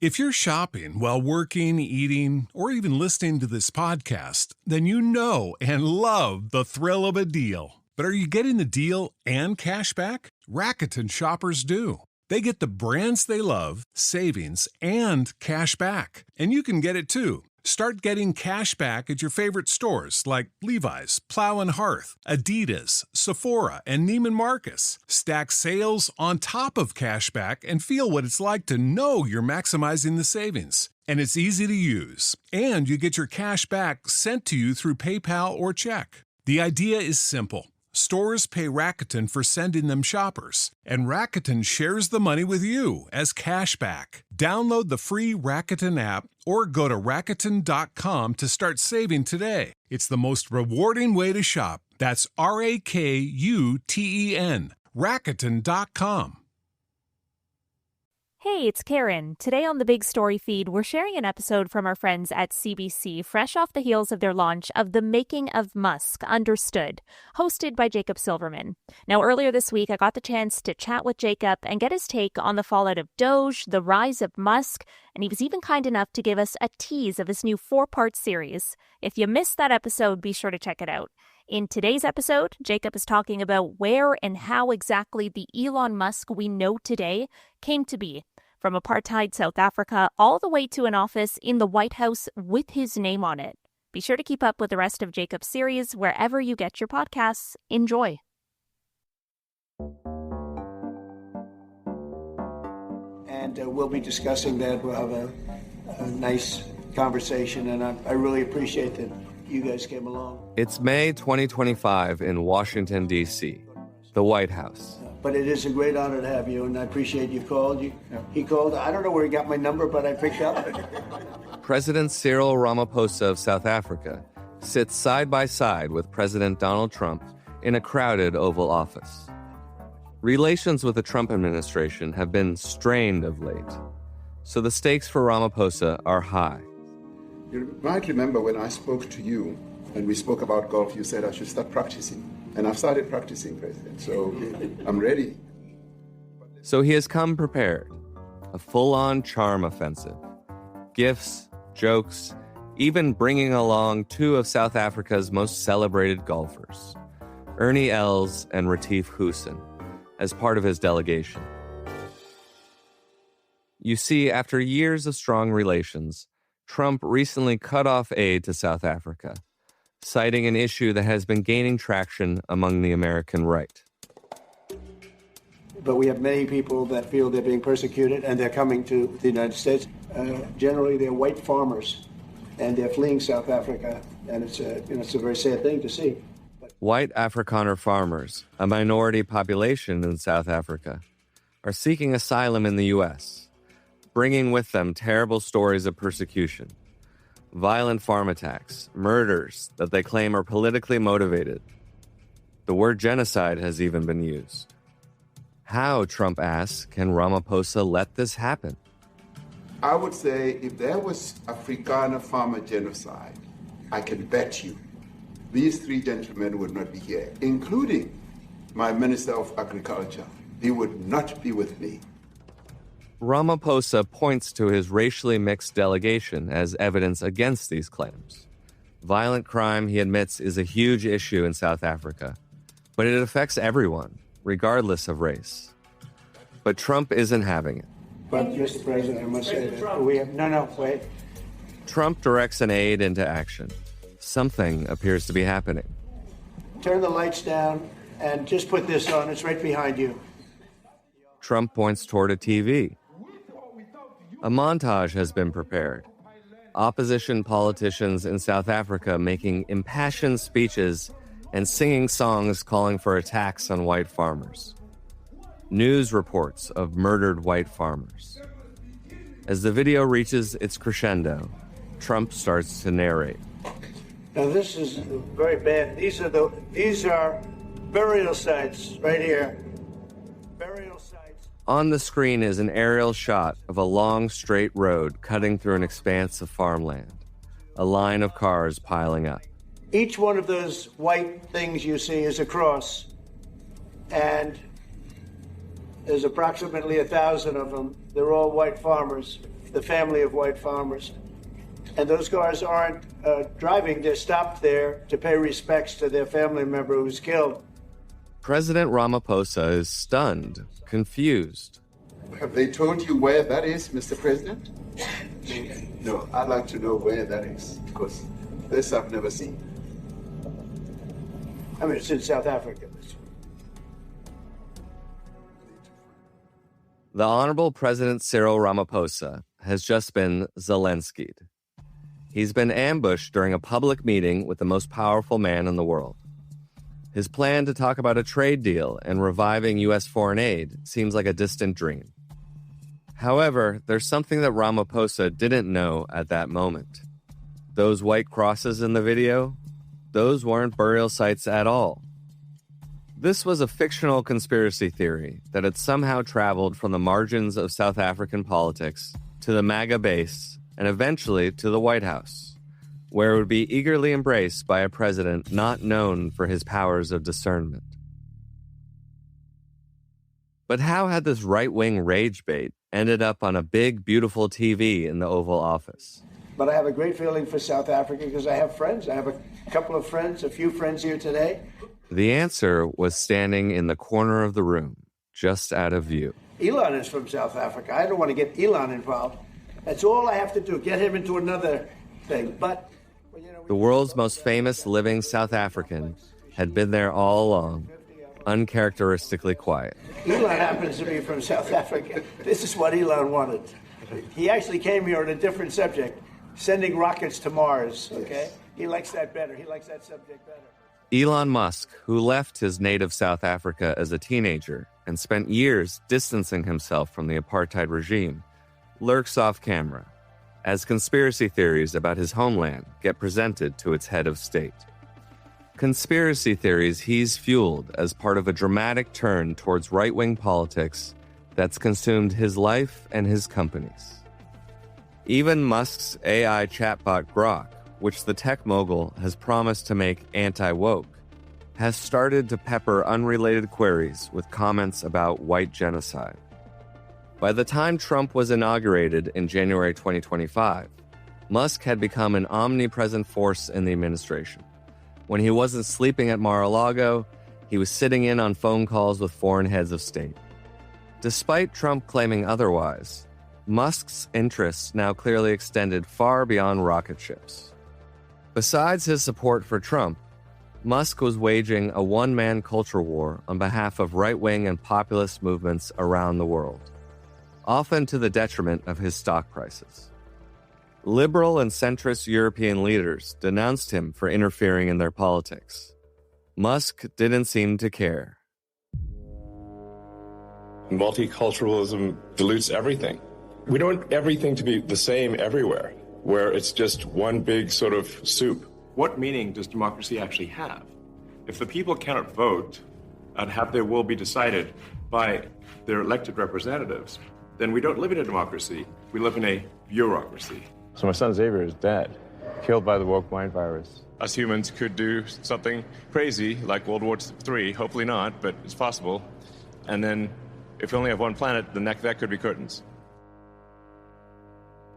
If you're shopping while working, eating, or even listening to this podcast, then you know and love the thrill of a deal. But are you getting the deal and cash back? Rakuten shoppers do. They get the brands they love, savings, and cash back. And you can get it too. Start getting cash back at your favorite stores like Levi's, Plow and Hearth, Adidas, Sephora, and Neiman Marcus. Stack sales on top of cash back and feel what it's like to know you're maximizing the savings. And it's easy to use. And you get your cash back sent to you through PayPal or check. The idea is simple. Stores pay Rakuten for sending them shoppers, and Rakuten shares the money with you as cash back. Download the free Rakuten app or go to Rakuten.com to start saving today. It's the most rewarding way to shop. That's Rakuten. Rakuten.com. Hey, it's Karen. Today on the Big Story feed, we're sharing an episode from our friends at CBC, fresh off the heels of their launch of The Making of Musk, Understood, hosted by Jacob Silverman. Now, earlier this week, I got the chance to chat with Jacob and get his take on the fallout of Doge, the rise of Musk, and he was even kind enough to give us a tease of his new 4-part series. If you missed that episode, be sure to check it out. In today's episode, Jacob is talking about where and how exactly the Elon Musk we know today came to be, from apartheid South Africa all the way to an office in the White House with his name on it. Be sure to keep up with the rest of Jacob's series wherever you get your podcasts. Enjoy. And we'll be discussing that. We'll have a nice conversation, and I really appreciate that you guys came along. It's May 2025 in Washington, D.C., the White House. But it is a great honor to have you, and I appreciate you called. He called. I don't know where he got my number, but I picked up. President Cyril Ramaphosa of South Africa sits side by side with President Donald Trump in a crowded Oval Office. Relations with the Trump administration have been strained of late, so the stakes for Ramaphosa are high. You might remember when I spoke to you and we spoke about golf, you said I should start practicing. And I've started practicing, President, so I'm ready. So he has come prepared, a full-on charm offensive. Gifts, jokes, even bringing along 2 of South Africa's most celebrated golfers, Ernie Els and Retief Goosen, as part of his delegation. You see, after years of strong relations, Trump recently cut off aid to South Africa, citing an issue that has been gaining traction among the American right. But we have many people that feel they're being persecuted, and they're coming to the United States. Generally, they're white farmers, and they're fleeing South Africa, and it's a very sad thing to see. White Afrikaner farmers, a minority population in South Africa, are seeking asylum in the U.S., bringing with them terrible stories of persecution, violent farm attacks, murders that they claim are politically motivated. The word genocide has even been used. How, Trump asks, can Ramaphosa let this happen? I would say if there was Afrikaner farmer genocide, I can bet you these 3 gentlemen would not be here, including my Minister of Agriculture. He would not be with me. Ramaphosa points to his racially mixed delegation as evidence against these claims. Violent crime, he admits, is a huge issue in South Africa, but it affects everyone, regardless of race. But Trump isn't having it. But, Mr. President, I must say that wait. Trump directs an aide into action. Something appears to be happening. Turn the lights down and just put this on. It's right behind you. Trump points toward a TV. A montage has been prepared. Opposition politicians in South Africa making impassioned speeches and singing songs calling for attacks on white farmers. News reports of murdered white farmers. As the video reaches its crescendo, Trump starts to narrate. Now this is very bad. These are burial sites right here. Burial sites. On the screen is an aerial shot of a long, straight road cutting through an expanse of farmland, a line of cars piling up. Each one of those white things you see is a cross, and there's approximately 1,000 of them. They're all white farmers the family of white farmers. And those cars aren't driving, they're stopped there to pay respects to their family member who's killed. President Ramaphosa is stunned, confused. Have they told you where that is, Mr. President? No, I'd like to know where that is, because this I've never seen. I mean, it's in South Africa. The Honorable President Cyril Ramaphosa has just been Zelensky'd. He's been ambushed during a public meeting with the most powerful man in the world. His plan to talk about a trade deal and reviving U.S. foreign aid seems like a distant dream. However, there's something that Ramaphosa didn't know at that moment. Those white crosses in the video, those weren't burial sites at all. This was a fictional conspiracy theory that had somehow traveled from the margins of South African politics to the MAGA base and eventually to the White House, where it would be eagerly embraced by a president not known for his powers of discernment. But how had this right-wing rage bait ended up on a big, beautiful TV in the Oval Office? But I have a great feeling for South Africa because I have friends. I have a couple of friends, a few friends here today. The answer was standing in the corner of the room, just out of view. Elon is from South Africa. I don't want to get Elon involved. That's all I have to do, get him into another thing. But the world's most famous living South African had been there all along, uncharacteristically quiet. Elon happens to be from South Africa. This is what Elon wanted. He actually came here on a different subject, sending rockets to Mars, okay? He likes that better. He likes that subject better. Elon Musk, who left his native South Africa as a teenager and spent years distancing himself from the apartheid regime, lurks off camera as conspiracy theories about his homeland get presented to its head of state. Conspiracy theories he's fueled as part of a dramatic turn towards right-wing politics that's consumed his life and his companies. Even Musk's AI chatbot Grok, which the tech mogul has promised to make anti-woke, has started to pepper unrelated queries with comments about white genocide. By the time Trump was inaugurated in January 2025, Musk had become an omnipresent force in the administration. When he wasn't sleeping at Mar-a-Lago, he was sitting in on phone calls with foreign heads of state. Despite Trump claiming otherwise, Musk's interests now clearly extended far beyond rocket ships. Besides his support for Trump, Musk was waging a one-man culture war on behalf of right-wing and populist movements around the world, often to the detriment of his stock prices. Liberal and centrist European leaders denounced him for interfering in their politics. Musk didn't seem to care. Multiculturalism dilutes everything. We don't want everything to be the same everywhere, where it's just one big sort of soup. What meaning does democracy actually have? If the people cannot vote and have their will be decided by their elected representatives, then we don't live in a democracy, we live in a bureaucracy. So my son Xavier is dead, killed by the woke mind virus. Us humans could do something crazy like World War III, hopefully not, but it's possible. And then if we only have one planet, the next that could be curtains.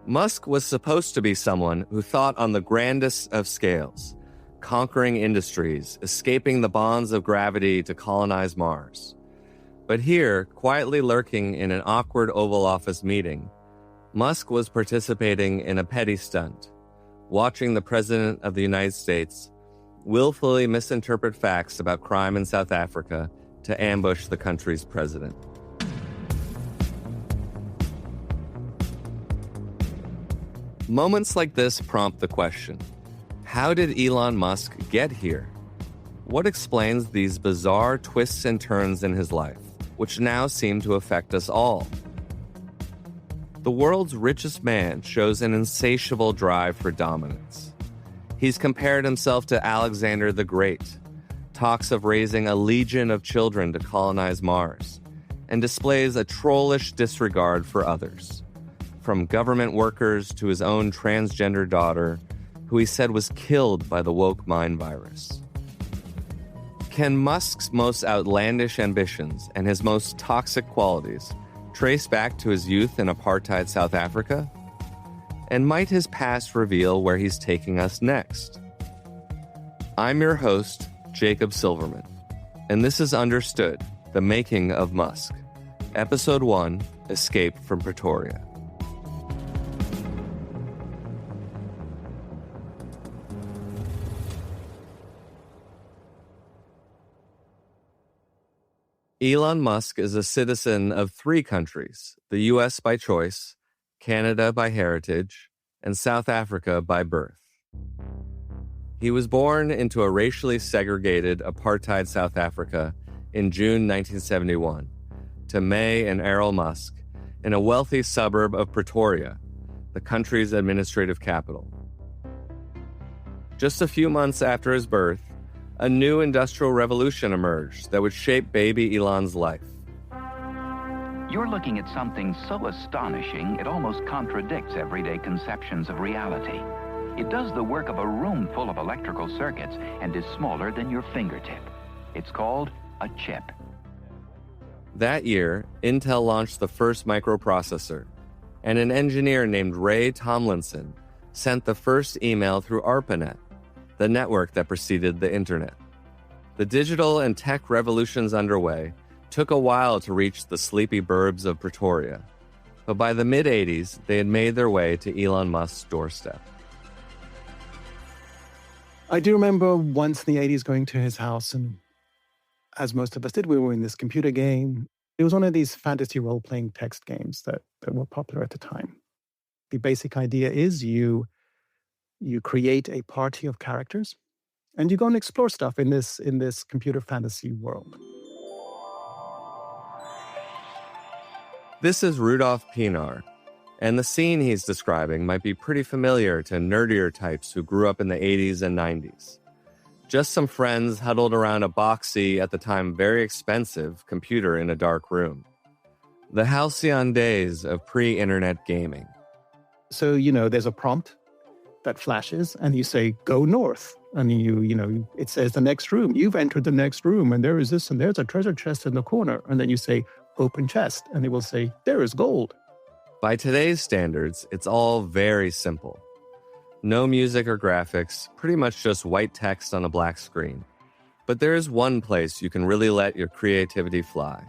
Musk was supposed to be someone who thought on the grandest of scales, conquering industries, escaping the bonds of gravity to colonize Mars. But here, quietly lurking in an awkward Oval Office meeting, Musk was participating in a petty stunt, watching the President of the United States willfully misinterpret facts about crime in South Africa to ambush the country's president. Moments like this prompt the question, how did Elon Musk get here? What explains these bizarre twists and turns in his life, which now seem to affect us all? The world's richest man shows an insatiable drive for dominance. He's compared himself to Alexander the Great, talks of raising a legion of children to colonize Mars, and displays a trollish disregard for others, from government workers to his own transgender daughter, who he said was killed by the woke mind virus. Can Musk's most outlandish ambitions and his most toxic qualities trace back to his youth in apartheid South Africa? And might his past reveal where he's taking us next? I'm your host, Jacob Silverman, and this is Understood, the Making of Musk. Episode 1, Escape from Pretoria. Elon Musk is a citizen of 3 countries, the US by choice, Canada by heritage, and South Africa by birth. He was born into a racially segregated Apartheid South Africa in June 1971 to May and Errol Musk in a wealthy suburb of Pretoria, the country's administrative capital. Just a few months after his birth, a new industrial revolution emerged that would shape baby Elon's life. You're looking at something so astonishing, it almost contradicts everyday conceptions of reality. It does the work of a room full of electrical circuits and is smaller than your fingertip. It's called a chip. That year, Intel launched the first microprocessor, and an engineer named Ray Tomlinson sent the first email through ARPANET, the network that preceded the internet. The digital and tech revolutions underway took a while to reach the sleepy burbs of Pretoria, but by the mid-'80s, they had made their way to Elon Musk's doorstep. I do remember once in the 80s going to his house, and as most of us did, we were in this computer game. It was one of these fantasy role-playing text games that were popular at the time. The basic idea is you create a party of characters, and you go and explore stuff in this computer fantasy world. This is Rudolf Pienaar, and the scene he's describing might be pretty familiar to nerdier types who grew up in the 80s and 90s. Just some friends huddled around a boxy, at the time very expensive, computer in a dark room. The halcyon days of pre-internet gaming. So, there's a prompt that flashes, and you say, go north. And it says the next room. You've entered the next room, and there is this, and there's a treasure chest in the corner. And then you say, open chest, and it will say, there is gold. By today's standards, it's all very simple. No music or graphics, pretty much just white text on a black screen. But there is one place you can really let your creativity fly.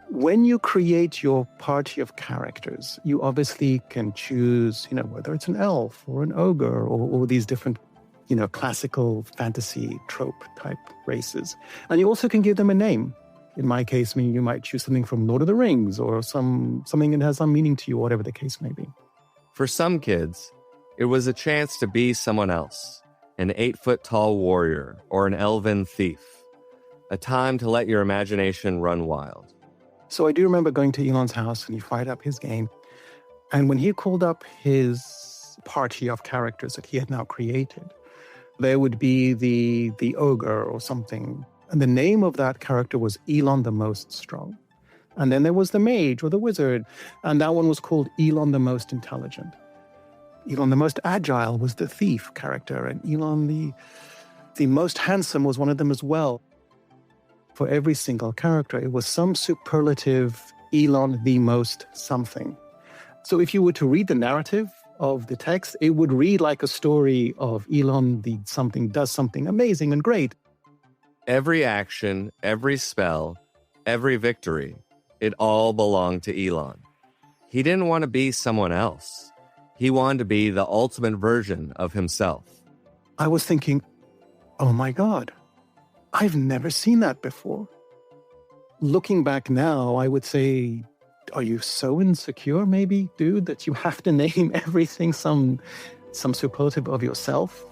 When you create your party of characters, you obviously can choose, whether it's an elf or an ogre or these different, classical fantasy trope type races. And you also can give them a name. In my case, you might choose something from Lord of the Rings or something that has some meaning to you, whatever the case may be. For some kids, it was a chance to be someone else, an 8-foot-tall warrior or an elven thief, a time to let your imagination run wild. So I do remember going to Elon's house, and he fired up his game. And when he called up his party of characters that he had now created, there would be the ogre or something. And the name of that character was Elon the Most Strong. And then there was the mage or the wizard, and that one was called Elon the Most Intelligent. Elon the Most Agile was the thief character, and Elon the Most Handsome was one of them as well. For every single character, it was some superlative, Elon the Most something. So if you were to read the narrative of the text, it would read like a story of Elon the something does something amazing and great. Every action, every spell, every victory, it all belonged to Elon. He didn't want to be someone else. He wanted to be the ultimate version of himself. I was thinking, oh my God, I've never seen that before. Looking back now, I would say, are you so insecure, maybe, dude, that you have to name everything some superlative of yourself?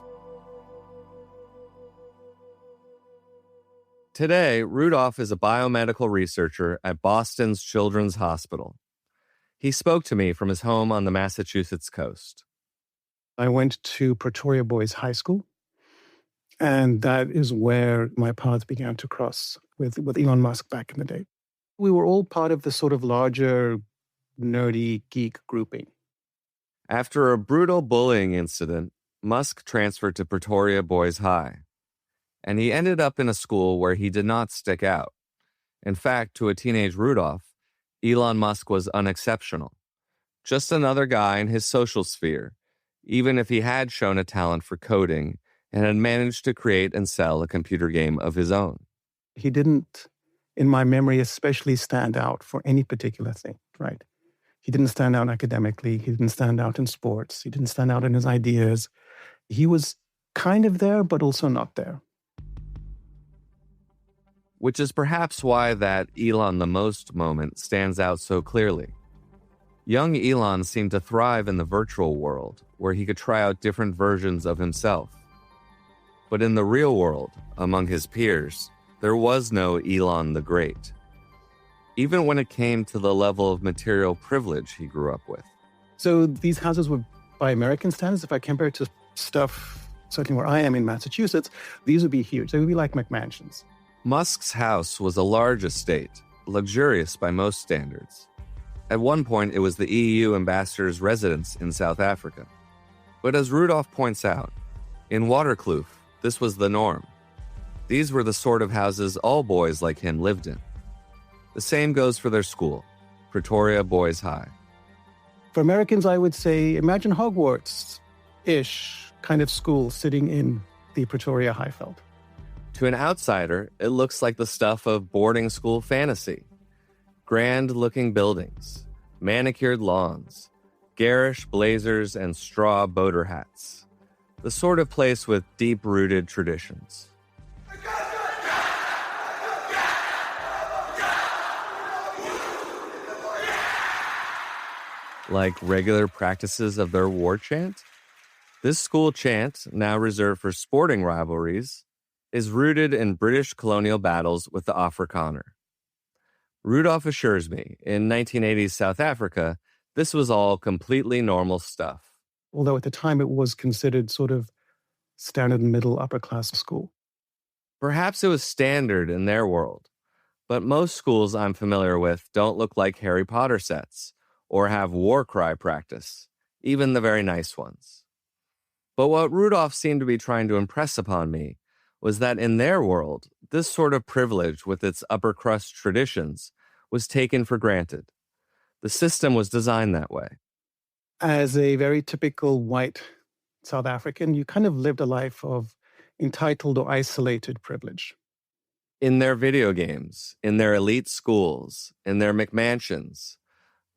Today, Rudolph is a biomedical researcher at Boston's Children's Hospital. He spoke to me from his home on the Massachusetts coast. I went to Pretoria Boys High School, and that is where my paths began to cross with Elon Musk back in the day. We were all part of the sort of larger, nerdy, geek grouping. After a brutal bullying incident, Musk transferred to Pretoria Boys High, and he ended up in a school where he did not stick out. In fact, to a teenage Rudolph, Elon Musk was unexceptional. Just another guy in his social sphere, even if he had shown a talent for coding and had managed to create and sell a computer game of his own. He didn't, in my memory, especially stand out for any particular thing, right? He didn't stand out academically. He didn't stand out in sports. He didn't stand out in his ideas. He was kind of there, but also not there. Which is perhaps why that Elon the most moment stands out so clearly. Young Elon seemed to thrive in the virtual world, where he could try out different versions of himself. But in the real world, among his peers, there was no Elon the Great, even when it came to the level of material privilege he grew up with. So these houses were, by American standards, if I compare it to stuff, certainly where I am in Massachusetts, these would be huge. They would be like McMansions. Musk's house was a large estate, luxurious by most standards. At one point, it was the EU ambassador's residence in South Africa. But as Rudolph points out, in Waterkloof, this was the norm. These were the sort of houses all boys like him lived in. The same goes for their school, Pretoria Boys High. For Americans, I would say, imagine Hogwarts-ish kind of school sitting in the Pretoria Highveld. To an outsider, it looks like the stuff of boarding school fantasy. Grand-looking buildings, manicured lawns, garish blazers and straw boater hats. The sort of place with deep-rooted traditions. Like regular practices of their war chant? This school chant, now reserved for sporting rivalries, is rooted in British colonial battles with the Afrikaner. Rudolph assures me, in 1980s South Africa, this was all completely normal stuff. Although at the time it was considered sort of standard middle upper class school. Perhaps it was standard in their world, but most schools I'm familiar with don't look like Harry Potter sets or have war cry practice, even the very nice ones. But what Rudolph seemed to be trying to impress upon me was that in their world, this sort of privilege with its upper crust traditions was taken for granted. The system was designed that way. As a very typical white South African, you kind of lived a life of entitled or isolated privilege. In their video games, in their elite schools, in their McMansions,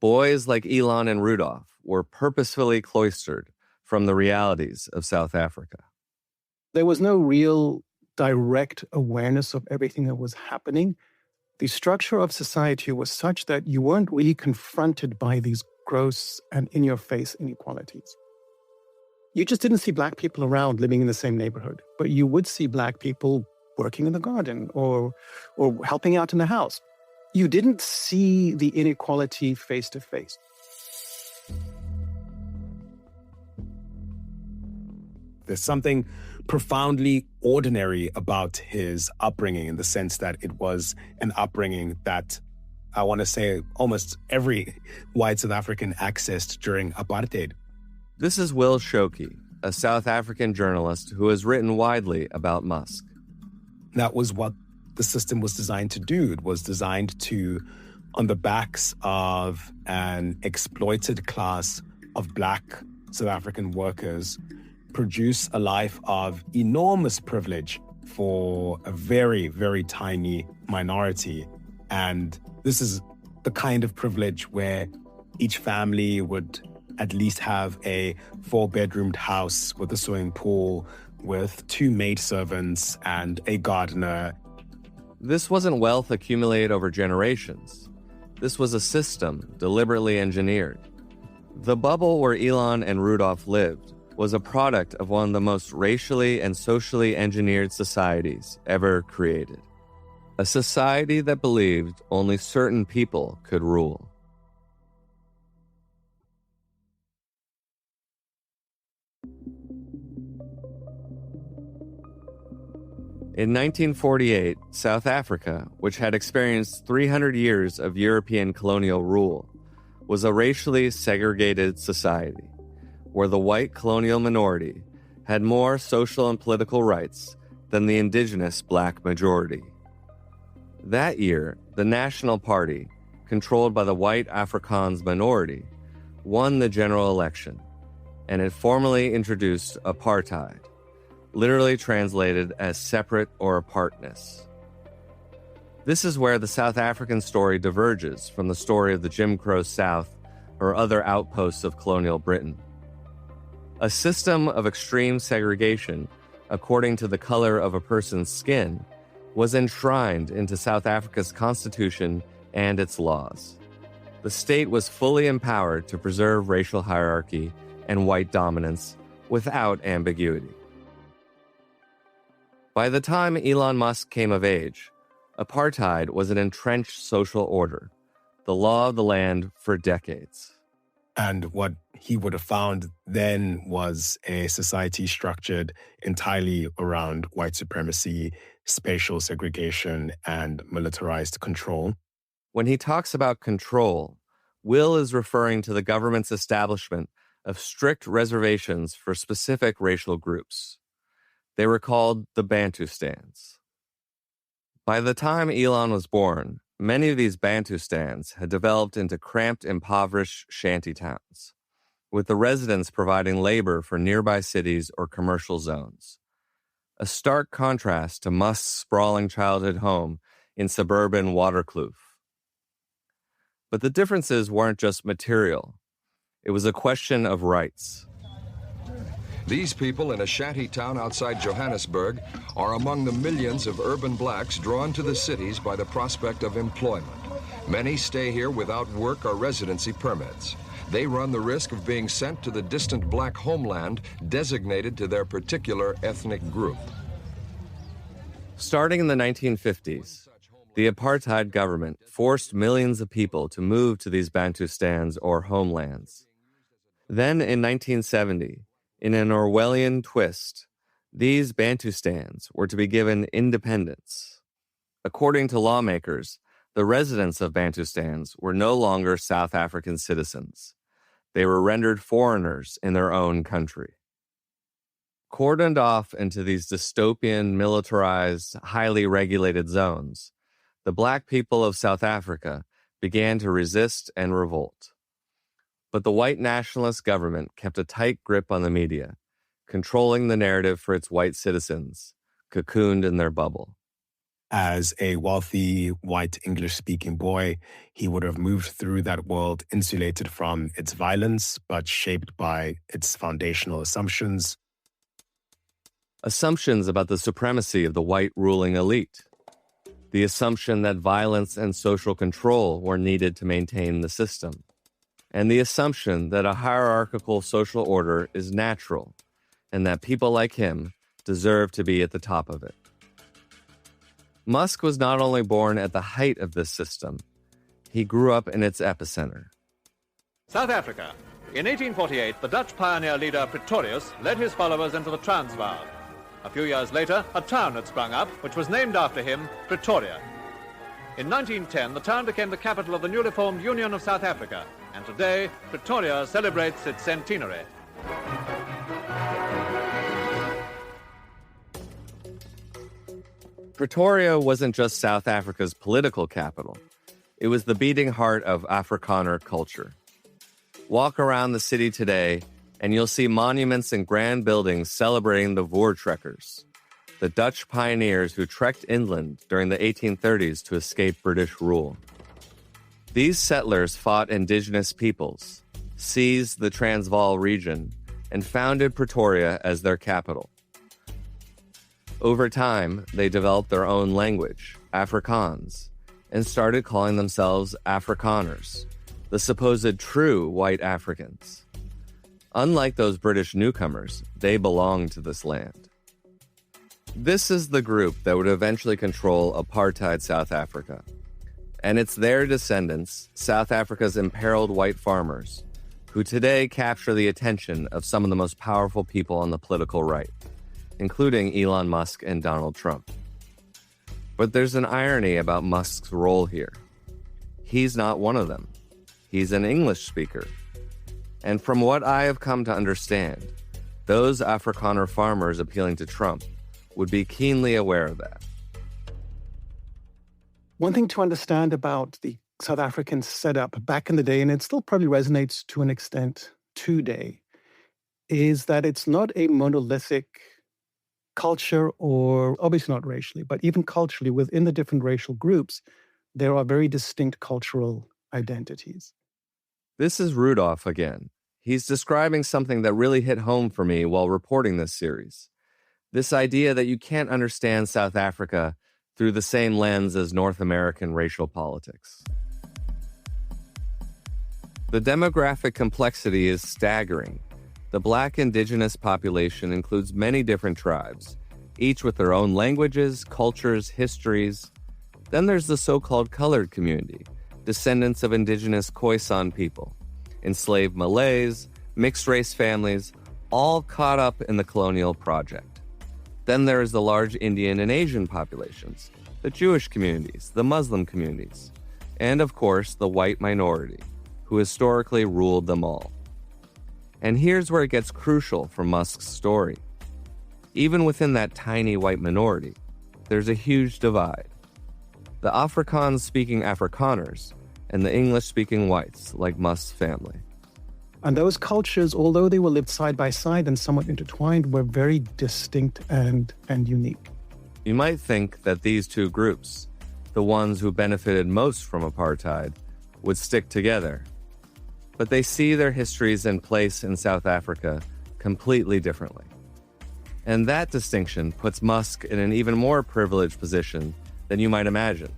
boys like Elon and Rudolph were purposefully cloistered from the realities of South Africa. There was no real direct awareness of everything that was happening. The structure of society was such that you weren't really confronted by these gross and in-your-face inequalities. You just didn't see Black people around living in the same neighborhood, but you would see Black people working in the garden or helping out in the house. You didn't see the inequality face to face. There's something profoundly ordinary about his upbringing in the sense that it was an upbringing that I want to say almost every white South African accessed during apartheid. This is Will Shoki, a South African journalist who has written widely about Musk. That was what the system was designed to do. It was designed to, on the backs of an exploited class of Black South African workers, produce a life of enormous privilege for a very, very tiny minority. And this is the kind of privilege where each family would at least have a 4-bedroomed house with a swimming pool, with 2 maidservants and a gardener. This wasn't wealth accumulated over generations. This was a system deliberately engineered. The bubble where Elon and Rudolph lived was a product of one of the most racially and socially engineered societies ever created. A society that believed only certain people could rule. In 1948, South Africa, which had experienced 300 years of European colonial rule, was a racially segregated society, where the white colonial minority had more social and political rights than the indigenous Black majority. That year, the National Party, controlled by the white Afrikaans minority, won the general election, and it formally introduced apartheid, literally translated as separate or apartness. This is where the South African story diverges from the story of the Jim Crow South or other outposts of colonial Britain. A system of extreme segregation, according to the color of a person's skin, was enshrined into South Africa's constitution and its laws. The state was fully empowered to preserve racial hierarchy and white dominance without ambiguity. By the time Elon Musk came of age, apartheid was an entrenched social order, the law of the land for decades. And what he would have found then was a society structured entirely around white supremacy, spatial segregation, and militarized control. When he talks about control, Will is referring to the government's establishment of strict reservations for specific racial groups. They were called the Bantustans. By the time Elon was born, many of these Bantustans had developed into cramped, impoverished shantytowns, with the residents providing labor for nearby cities or commercial zones. A stark contrast to Musk's sprawling childhood home in suburban Waterkloof. But the differences weren't just material. It was a question of rights. These people in a shanty town outside Johannesburg are among the millions of urban blacks drawn to the cities by the prospect of employment. Many stay here without work or residency permits. They run the risk of being sent to the distant black homeland designated to their particular ethnic group. Starting in the 1950s, the apartheid government forced millions of people to move to these Bantustans or homelands. Then in 1970, in an Orwellian twist, these Bantustans were to be given independence. According to lawmakers, the residents of Bantustans were no longer South African citizens. They were rendered foreigners in their own country. Cordoned off into these dystopian, militarized, highly regulated zones, the black people of South Africa began to resist and revolt. But the white nationalist government kept a tight grip on the media, controlling the narrative for its white citizens, cocooned in their bubble. As a wealthy, white, English-speaking boy, he would have moved through that world insulated from its violence, but shaped by its foundational assumptions. Assumptions about the supremacy of the white ruling elite. The assumption that violence and social control were needed to maintain the system. And the assumption that a hierarchical social order is natural, and that people like him deserve to be at the top of it. Musk was not only born at the height of this system, he grew up in its epicenter. South Africa. In 1848, the Dutch pioneer leader Pretorius led his followers into the Transvaal. A few years later, a town had sprung up, which was named after him, Pretoria. In 1910, the town became the capital of the newly formed Union of South Africa, and today, Pretoria celebrates its centenary. Pretoria wasn't just South Africa's political capital. It was the beating heart of Afrikaner culture. Walk around the city today, and you'll see monuments and grand buildings celebrating the Voortrekkers, the Dutch pioneers who trekked inland during the 1830s to escape British rule. These settlers fought indigenous peoples, seized the Transvaal region, and founded Pretoria as their capital. Over time, they developed their own language, Afrikaans, and started calling themselves Afrikaners, the supposed true white Africans. Unlike those British newcomers, they belonged to this land. This is the group that would eventually control apartheid South Africa. And it's their descendants, South Africa's imperiled white farmers, who today capture the attention of some of the most powerful people on the political right, including Elon Musk and Donald Trump. But there's an irony about Musk's role here. He's not one of them. He's an English speaker. And from what I have come to understand, those Afrikaner farmers appealing to Trump would be keenly aware of that. One thing to understand about the South Africans set up back in the day, and it still probably resonates to an extent today, is that it's not a monolithic culture, or obviously not racially, but even culturally within the different racial groups, there are very distinct cultural identities. This is Rudolph again. He's describing something that really hit home for me while reporting this series. This idea that you can't understand South Africa through the same lens as North American racial politics. The demographic complexity is staggering. The Black indigenous population includes many different tribes, each with their own languages, cultures, histories. Then there's the so-called colored community, descendants of indigenous Khoisan people, enslaved Malays, mixed-race families, all caught up in the colonial project. Then there is the large Indian and Asian populations, the Jewish communities, the Muslim communities, and of course the white minority, who historically ruled them all. And here's where it gets crucial for Musk's story. Even within that tiny white minority, there's a huge divide. The Afrikaans-speaking Afrikaners and the English-speaking whites, like Musk's family. And those cultures, although they were lived side by side and somewhat intertwined, were very distinct and unique. You might think that these two groups, the ones who benefited most from apartheid, would stick together. But they see their histories and place in South Africa completely differently. And that distinction puts Musk in an even more privileged position than you might imagine.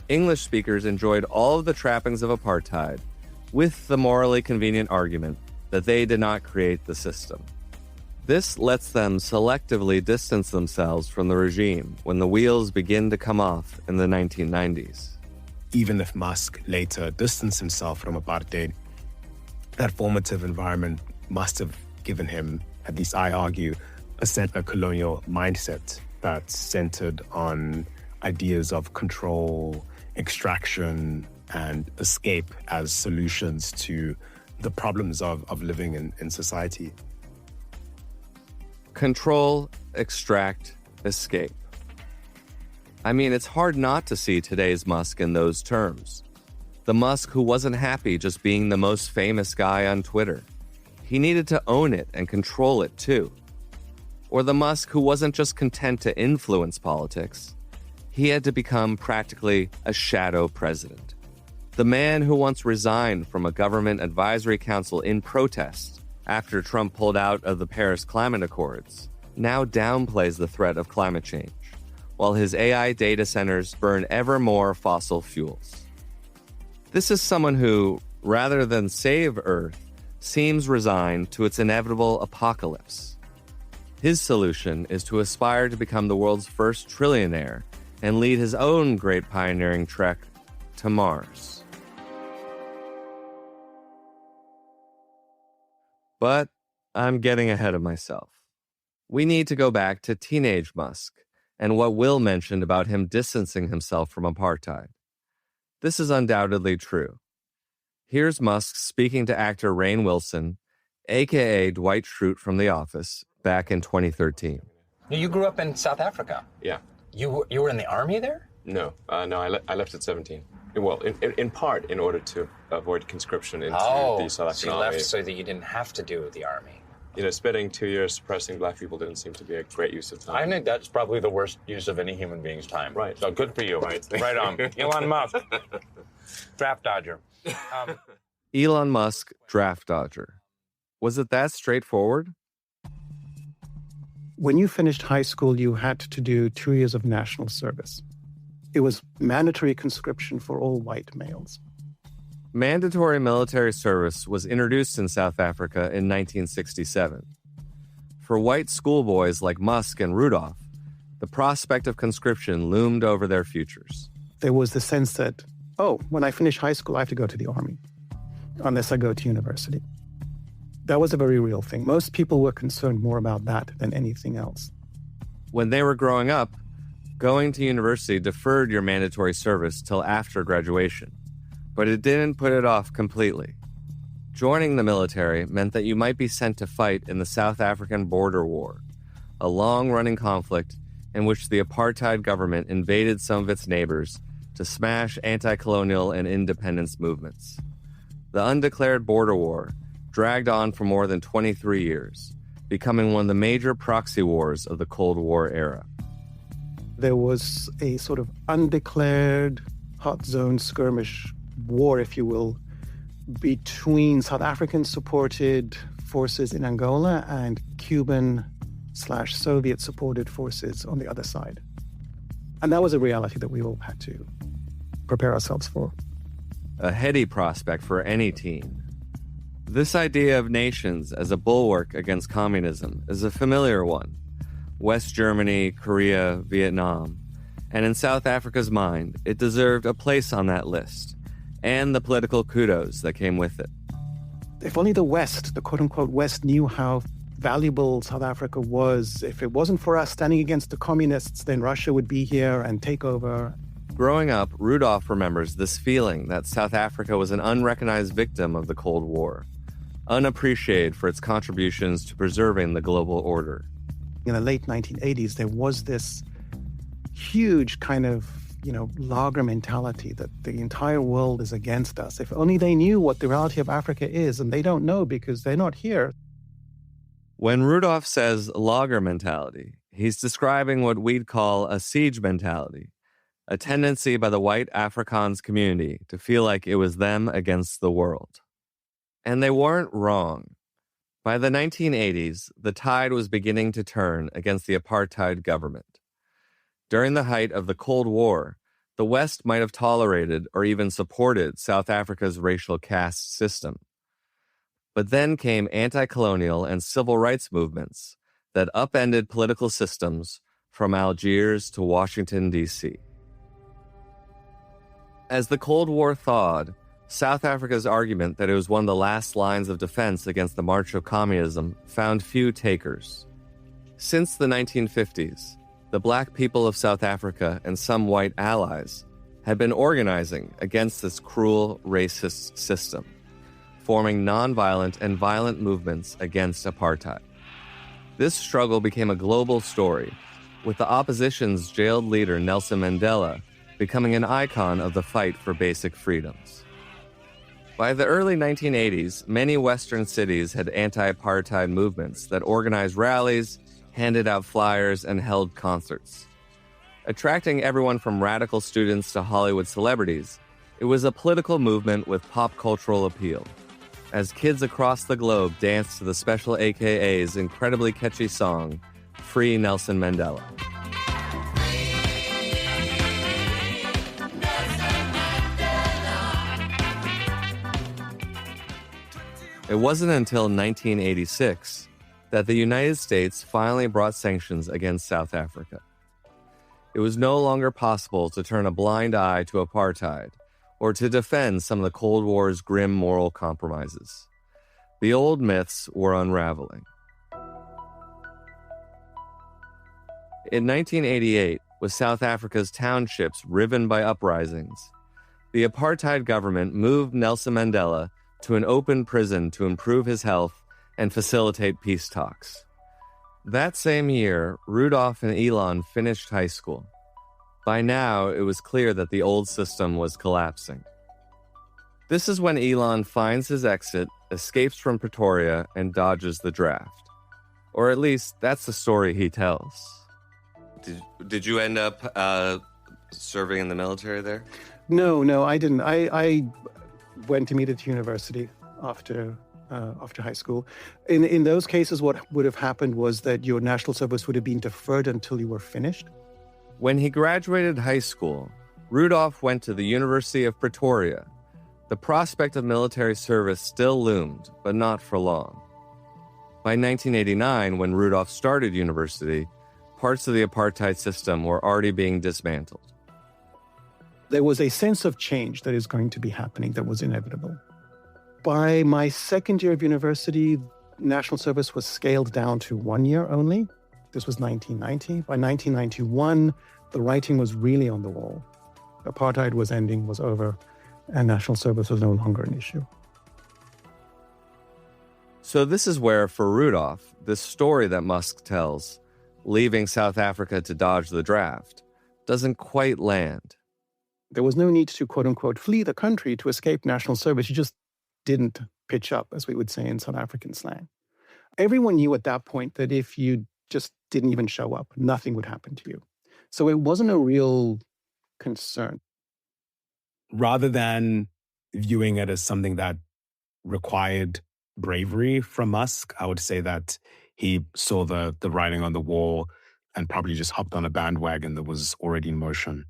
English speakers enjoyed all of the trappings of apartheid, with the morally convenient argument that they did not create the system. This lets them selectively distance themselves from the regime when the wheels begin to come off in the 1990s. Even if Musk later distanced himself from apartheid, that formative environment must have given him, at least I argue, a colonial mindset that's centered on ideas of control, extraction, and escape as solutions to the problems of living in society. Control, extract, escape. I mean, it's hard not to see today's Musk in those terms. The Musk who wasn't happy just being the most famous guy on Twitter. He needed to own it and control it too. Or the Musk who wasn't just content to influence politics. He had to become practically a shadow president. The man who once resigned from a government advisory council in protest after Trump pulled out of the Paris Climate Accords now downplays the threat of climate change, while his AI data centers burn ever more fossil fuels. This is someone who, rather than save Earth, seems resigned to its inevitable apocalypse. His solution is to aspire to become the world's first trillionaire and lead his own great pioneering trek to Mars. But I'm getting ahead of myself. We need to go back to teenage Musk and what Will mentioned about him distancing himself from apartheid. This is undoubtedly true. Here's Musk speaking to actor Rainn Wilson, a.k.a. Dwight Schrute from The Office, back in 2013. You grew up in South Africa? Yeah. You were in the army there? No, I left at 17. Well, in part in order to avoid conscription into the South African army. So you left army. so that you didn't have to do the army. You know, spending 2 years suppressing black people didn't seem to be a great use of time. I think that's probably the worst use of any human being's time. Right. So good for you. Right. Right on. Elon Musk, draft dodger. Elon Musk, draft dodger. Was it that straightforward? When you finished high school, you had to do 2 years of national service. It was mandatory conscription for all white males. Mandatory military service was introduced in South Africa in 1967. For white schoolboys like Musk and Rudolph, the prospect of conscription loomed over their futures. There was the sense that, when I finish high school, I have to go to the army, unless I go to university. That was a very real thing. Most people were concerned more about that than anything else. When they were growing up, going to university deferred your mandatory service till after graduation, but it didn't put it off completely. Joining the military meant that you might be sent to fight in the South African Border War, a long-running conflict in which the apartheid government invaded some of its neighbors to smash anti-colonial and independence movements. The undeclared border war dragged on for more than 23 years, becoming one of the major proxy wars of the Cold War era. There was a sort of undeclared hot zone skirmish war, if you will, between South African-supported forces in Angola and Cuban/Soviet-supported forces on the other side. And that was a reality that we all had to prepare ourselves for. A heady prospect for any teen. This idea of nations as a bulwark against communism is a familiar one. West Germany, Korea, Vietnam. And in South Africa's mind, it deserved a place on that list, and the political kudos that came with it. If only the West, the quote-unquote West, knew how valuable South Africa was. If it wasn't for us standing against the communists, then Russia would be here and take over. Growing up, Rudolph remembers this feeling that South Africa was an unrecognized victim of the Cold War, unappreciated for its contributions to preserving the global order. In the late 1980s, there was this huge kind of, lager mentality that the entire world is against us. If only they knew what the reality of Africa is, and they don't know because they're not here. When Rudolph says lager mentality, he's describing what we'd call a siege mentality, a tendency by the white Afrikaans community to feel like it was them against the world. And they weren't wrong. By the 1980s, the tide was beginning to turn against the apartheid government. During the height of the Cold War, the West might have tolerated or even supported South Africa's racial caste system. But then came anti-colonial and civil rights movements that upended political systems from Algiers to Washington, D.C. As the Cold War thawed, South Africa's argument that it was one of the last lines of defense against the march of communism found few takers. Since the 1950s, the black people of South Africa and some white allies had been organizing against this cruel, racist system, forming nonviolent and violent movements against apartheid. This struggle became a global story, with the opposition's jailed leader Nelson Mandela becoming an icon of the fight for basic freedoms. By the early 1980s, many Western cities had anti-apartheid movements that organized rallies, handed out flyers, and held concerts. Attracting everyone from radical students to Hollywood celebrities, it was a political movement with pop cultural appeal, as kids across the globe danced to the Special AKA's incredibly catchy song, Free Nelson Mandela. It wasn't until 1986 that the United States finally brought sanctions against South Africa. It was no longer possible to turn a blind eye to apartheid or to defend some of the Cold War's grim moral compromises. The old myths were unraveling. In 1988, with South Africa's townships riven by uprisings, the apartheid government moved Nelson Mandela to an open prison to improve his health and facilitate peace talks. That same year, Rudolph and Elon finished high school. By now, it was clear that the old system was collapsing. This is when Elon finds his exit, escapes from Pretoria, and dodges the draft. Or at least, that's the story he tells. Did you end up serving in the military there? No, I didn't. I went immediately to university after high school. In those cases, what would have happened was that your national service would have been deferred until you were finished. When he graduated high school, Rudolph went to the University of Pretoria. The prospect of military service still loomed, but not for long. By 1989, when Rudolph started university, parts of the apartheid system were already being dismantled. There was a sense of change that is going to be happening that was inevitable. By my second year of university, national service was scaled down to 1 year only. This was 1990. By 1991, the writing was really on the wall. Apartheid was ending, was over, and national service was no longer an issue. So this is where, for Rudolph, this story that Musk tells, leaving South Africa to dodge the draft, doesn't quite land. There was no need to, quote unquote, flee the country to escape national service. You just didn't pitch up, as we would say in South African slang. Everyone knew at that point that if you just didn't even show up, nothing would happen to you. So it wasn't a real concern. Rather than viewing it as something that required bravery from Musk, I would say that he saw the writing on the wall and probably just hopped on a bandwagon that was already in motion.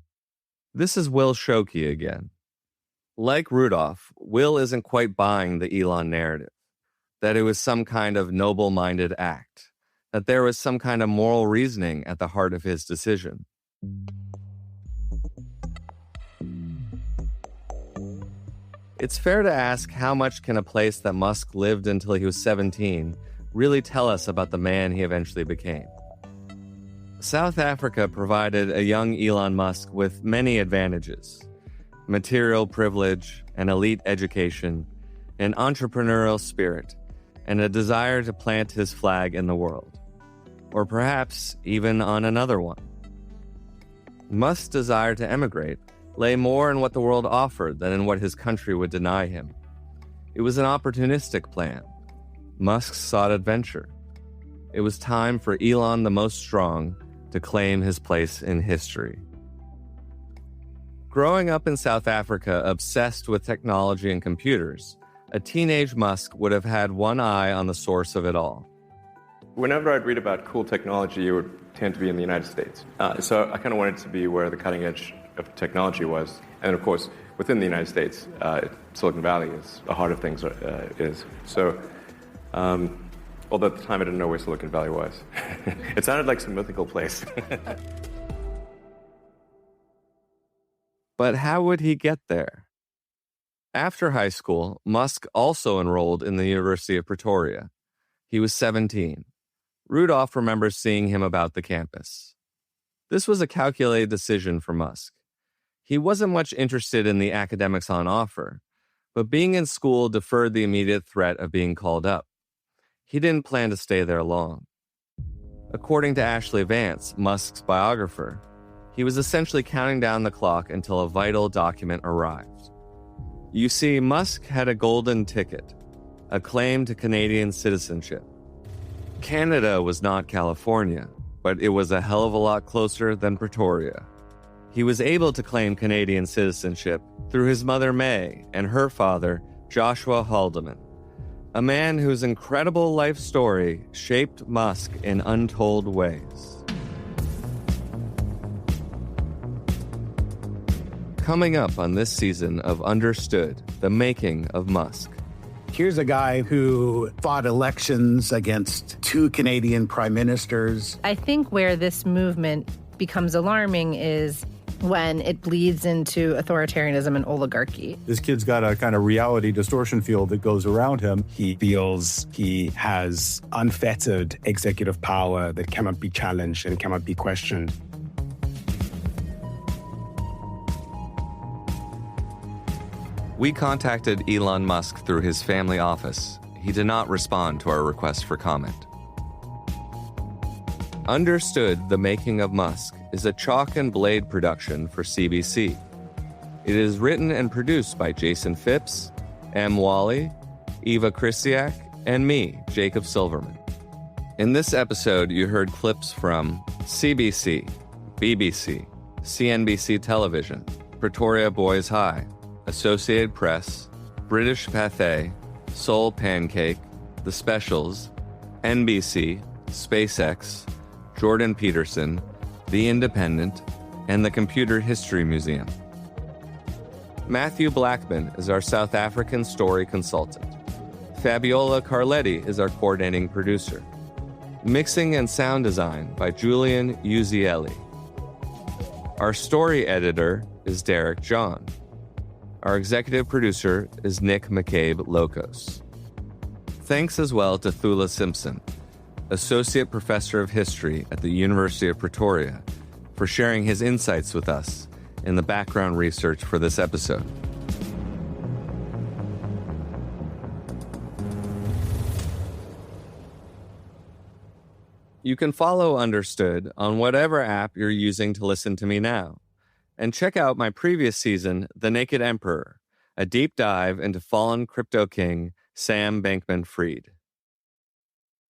This is Will Shockey again. Like Rudolph, Will isn't quite buying the Elon narrative, that it was some kind of noble-minded act, that there was some kind of moral reasoning at the heart of his decision. It's fair to ask, how much can a place that Musk lived until he was 17 really tell us about the man he eventually became? South Africa provided a young Elon Musk with many advantages: material privilege, an elite education, an entrepreneurial spirit, and a desire to plant his flag in the world. Or perhaps even on another one. Musk's desire to emigrate lay more in what the world offered than in what his country would deny him. It was an opportunistic plan. Musk sought adventure. It was time for Elon the Most Strong to claim his place in history. Growing up in South Africa, obsessed with technology and computers, a teenage Musk would have had one eye on the source of it all. Whenever I'd read about cool technology, it would tend to be in the United States. So I kind of wanted to be where the cutting edge of technology was. And of course, within the United States, Silicon Valley is the heart of things is. So, although at the time I didn't know where Silicon Valley was. It sounded like some mythical place. But how would he get there? After high school, Musk also enrolled in the University of Pretoria. He was 17. Rudolph remembers seeing him about the campus. This was a calculated decision for Musk. He wasn't much interested in the academics on offer, but being in school deferred the immediate threat of being called up. He didn't plan to stay there long. According to Ashley Vance, Musk's biographer, he was essentially counting down the clock until a vital document arrived. You see, Musk had a golden ticket, a claim to Canadian citizenship. Canada was not California, but it was a hell of a lot closer than Pretoria. He was able to claim Canadian citizenship through his mother May and her father, Joshua Haldeman, a man whose incredible life story shaped Musk in untold ways. Coming up on this season of Understood, the Making of Musk. Here's a guy who fought elections against 2 Canadian prime ministers. I think where this movement becomes alarming is when it bleeds into authoritarianism and oligarchy. This kid's got a kind of reality distortion field that goes around him. He feels he has unfettered executive power that cannot be challenged and cannot be questioned. We contacted Elon Musk through his family office. He did not respond to our request for comment. Understood, the Making of Musk is a chalk and blade production for CBC. It is written and produced by Jason Phipps, M. Wally, Eva Krisiak, and me, Jacob Silverman. In this episode, you heard clips from CBC, BBC, CNBC Television, Pretoria Boys High, Associated Press, British Pathé, Soul Pancake, The Specials, NBC, SpaceX, Jordan Peterson, The Independent, and the Computer History Museum. Matthew Blackman is our South African story consultant. Fabiola Carletti is our coordinating producer. Mixing and sound design by Julian Uzielli. Our story editor is Derek John. Our executive producer is Nick McCabe-Lokos. Thanks as well to Thula Simpson, Associate Professor of History at the University of Pretoria, for sharing his insights with us in the background research for this episode. You can follow Understood on whatever app you're using to listen to me now. And check out my previous season, The Naked Emperor, a deep dive into fallen crypto king Sam Bankman-Fried.